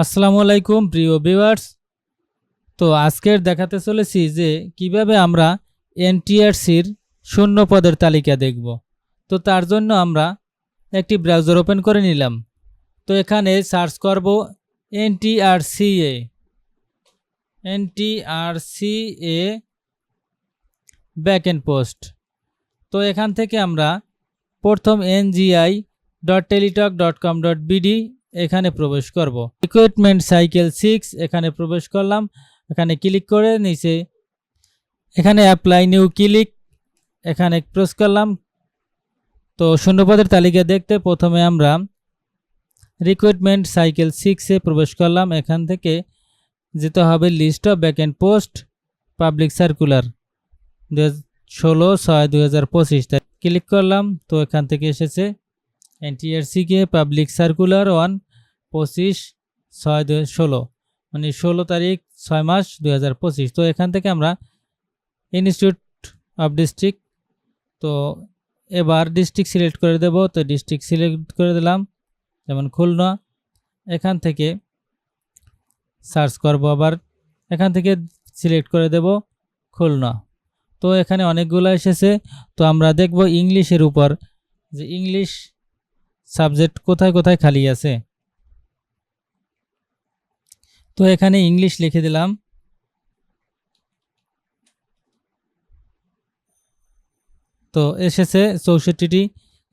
আসসালামু আলাইকুম প্রিয় ভিউয়ার্স। তো আজকের দেখাতে চলেছি যে কিভাবে আমরা এনটিআরসির শূন্য পদের তালিকা দেখব। তো তার জন্য আমরা একটি ব্রাউজার ওপেন করে নিলাম। তো এখানে সার্চ করব এনটিআরসিএ ব্যাকএন্ড পোস্ট। তো এখান থেকে আমরা প্রথম ngi.teletalk.com.bd এখানে প্রবেশ করব। রিক্রুটমেন্ট সাইকেল 6 এখানে প্রবেশ করলাম। এখানে ক্লিক করে নিচে এখানে অ্যাপ্লাই নিউ ক্লিক এখানে প্রেস করলাম। তো শূন্যপদের তালিকা দেখতে প্রথমে আমরা রিক্রুটমেন্ট সাইকেল 6 এ প্রবেশ করলাম। এখান থেকে যেতে হবে list of backend post public circular 16/6/2025 তাই ক্লিক করলাম। তো এখান থেকে এসেছে এনটিআরসি কে পাবলিক সার্কুলার 1/25/2016 মানে 16 তারিখ 6 মাস 2025। তো এখান থেকে আমরা ইনস্টিটিউট অফ ডিস্ট্রিক্ট, তো এবার ডিস্ট্রিক্ট সিলেক্ট করে দেব। তো ডিস্ট্রিক্ট সিলেক্ট করে দিলাম, যেমন খুলনা। এখান থেকে সার্চ করব, আবার এখান থেকে সিলেক্ট করে দেব খুলনা। তো এখানে অনেকগুলো এসেছে। তো আমরা দেখব ইংলিশের উপর যে ইংলিশ সাবজেক্ট কোথায় কোথায় খালি আছে। তো এখানে ইংলিশ লিখে দিলাম। তো এসেছে 64টি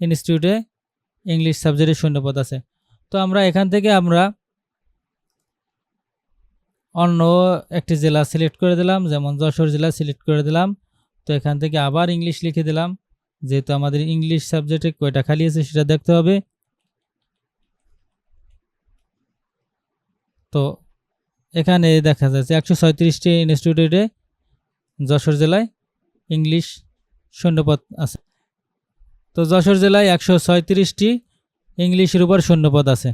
ইনস্টিটিউটে ইংলিশ সাবজেক্টের শূন্যপদ আছে। তো আমরা এখান থেকে আমরা অন্য একটি জেলা সিলেক্ট করে দিলাম, যেমন যশোর জেলা সিলেক্ট করে দিলাম। তো এখান থেকে আবার ইংলিশ লিখে দিলাম, যেহেতু আমাদের ইংলিশ সাবজেক্টে কয়টা খালি আছে সেটা দেখতে হবে। তো এখানে দেখা যাচ্ছে 136টি ইনস্টিটিউটে যশোর জেলায় ইংলিশ শূন্যপদ আছে। তো যশোর জেলায় 136টি ইংলিশের উপর শূন্যপদ আছে।